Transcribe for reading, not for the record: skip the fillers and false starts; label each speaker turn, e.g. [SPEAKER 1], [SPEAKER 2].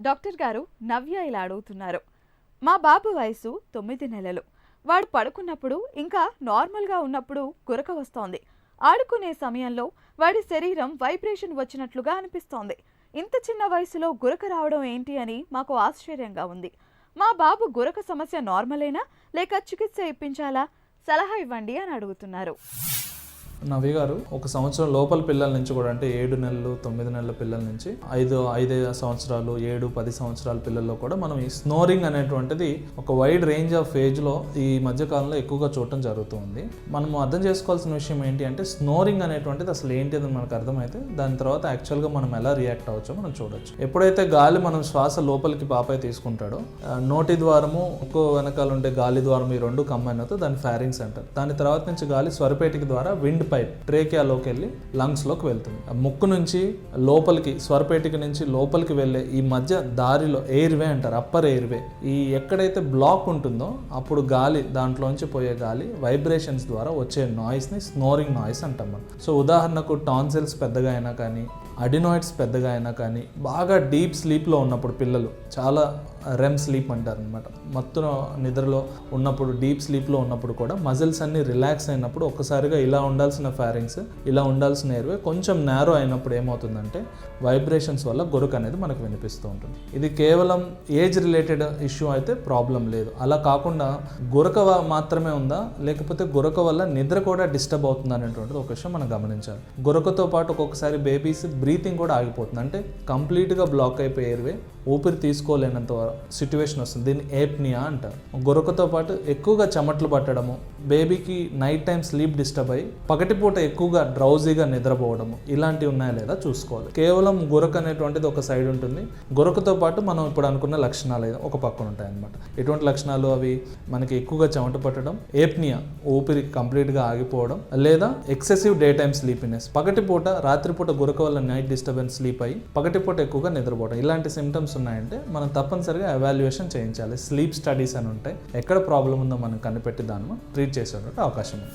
[SPEAKER 1] Doctor గారు నవ్య ఇలా అడుగుతున్నారు. మా బాబు వయసు 9 నెలలు. వాడు పడుకున్నప్పుడు ఇంకా నార్మల్గా ఉన్నప్పుడు గురక వస్తోంది. ఆడుకునే సమయంలో వాడి శరీరం వైబ్రేషన్ వచ్చినట్లుగా అనిపిస్తోంది. ఇంత చిన్న వయసులో గురక రావడం ఏంటి అని మాకు ఆశ్చర్యంగా ఉంది. మా బాబు గురక సమస్య నార్మలేనా లేక చికిత్స ఇప్పించాలా? సలహా ఇవ్వండి అని అడుగుతున్నారు.
[SPEAKER 2] నవ్య గారు, 1 సంవత్సరం లోపల పిల్లల నుంచి కూడా, అంటే 7 నెలలు 9 నెలల పిల్లల నుంచి 5 సంవత్సరాలు 7-10 సంవత్సరాల పిల్లల్లో కూడా మనం ఈ స్నోరింగ్ అనేటువంటిది ఒక వైడ్ రేంజ్ ఆఫ్ ఏజ్లో ఈ మధ్యకాలంలో ఎక్కువగా చూడటం జరుగుతుంది. మనం అర్థం చేసుకోవాల్సిన విషయం ఏంటి అంటే, స్నోరింగ్ అనేటువంటిది అసలు ఏంటి అని మనకు అర్థమైతే దాని తర్వాత యాక్చువల్గా మనం ఎలా రియాక్ట్ అవ్వచ్చో మనం చూడొచ్చు. ఎప్పుడైతే గాలి మనం శ్వాస లోపలికి పాపై తీసుకుంటాడో, నోటి ద్వారము ఇంకో వెనకాల ఉండే గాలి ద్వారం ఈ రెండు కంబైన్ అవుతాయి, దాన్ని ఫారింగ్స్ అంటారు. దాని తర్వాత నుంచి గాలి స్వరపేటిక ద్వారా విండ్ పైప్ ట్రేకియాలోకి వెళ్ళి లంగ్స్లోకి వెళ్తుంది. ముక్కు నుంచి లోపలికి, స్వరపేటిక నుంచి లోపలికి వెళ్ళే ఈ మధ్య దారిలో ఎయిర్వే అంటారు, అప్పర్ ఎయిర్వే. ఈ ఎక్కడైతే బ్లాక్ ఉంటుందో అప్పుడు గాలి, దాంట్లోంచి పోయే గాలి వైబ్రేషన్స్ ద్వారా వచ్చే నాయిస్ని స్నోరింగ్ నాయిస్ అంటాం మనం. సో ఉదాహరణకు టాన్సిల్స్ పెద్దగా అయినా కానీ, అడినాయిడ్స్ పెద్దగా అయినా కానీ, బాగా డీప్ స్లీప్లో ఉన్నప్పుడు పిల్లలు, చాలా రెమ్ స్లీప్ అంటారు అనమాట, మత్తు నిద్రలో ఉన్నప్పుడు, డీప్ స్లీప్లో ఉన్నప్పుడు కూడా మజిల్స్ అన్ని రిలాక్స్ అయినప్పుడు ఒక్కసారిగా ఇలా ఉండాల్సిన ఫారింగ్స్, ఇలా ఉండాల్సిన ఎయిర్వే కొంచెం నేరో అయినప్పుడు ఏమవుతుందంటే వైబ్రేషన్స్ వల్ల గురక అనేది మనకు వినిపిస్తూ ఉంటుంది. ఇది కేవలం ఏజ్ రిలేటెడ్ ఇష్యూ అయితే ప్రాబ్లం లేదు. అలా కాకుండా గురక మాత్రమే ఉందా, లేకపోతే గురక వల్ల నిద్ర కూడా డిస్టర్బ్ అవుతుంది అనేటువంటిది ఒక విషయం మనం గమనించాలి. గురకతో పాటు ఒక్కొక్కసారి బేబీస్ బ్రీతింగ్ కూడా ఆగిపోతుంది, అంటే కంప్లీట్గా బ్లాక్ అయిపోయి ఎయిర్వే, ఊపిరి తీసుకోలేనంత సిచ్యువేషన్ వస్తుంది. దీన్ని ఏప్నియా అంటారు. గురకతో పాటు ఎక్కువగా చెమట్లు పట్టడము, బేబీకి నైట్ టైం స్లీప్ డిస్టర్బ్ అయ్యి పగటిపూట ఎక్కువగా డ్రౌజీగా నిద్రపోవడము, ఇలాంటివి ఉన్నాయా లేదా చూసుకోవాలి. కేవలం గురక అనేటువంటిది ఒక సైడ్ ఉంటుంది. గురకతో పాటు మనం ఇప్పుడు అనుకున్న లక్షణాలు ఒక పక్కన ఉంటాయి అన్నమాట. ఎటువంటి లక్షణాలు అవి? మనకి ఎక్కువగా చెమట పట్టడం, ఏప్నియా, ఊపిరి కంప్లీట్గా ఆగిపోవడం, లేదా ఎక్సెసివ్ డే టైమ్ స్లీపినెస్, పగటిపూట రాత్రిపూట గురక వల్ల నైట్ డిస్టర్బెన్స్ స్లీప్ అయ్యి పగటిపూట ఎక్కువగా నిద్రపోవడం, ఇలాంటి సిమ్టమ్స్ ఉన్నాయంటే మనం తప్పనిసరిగా ఎవాల్యుయేషన్ చేయించాలి. స్లీప్ స్టడీస్ అని ఉంటాయి, ఎక్కడ ప్రాబ్లం ఉందో మనం కనిపెట్టి దాన్ని ట్రీట్ చేసేటువంటి అవకాశం ఉంది.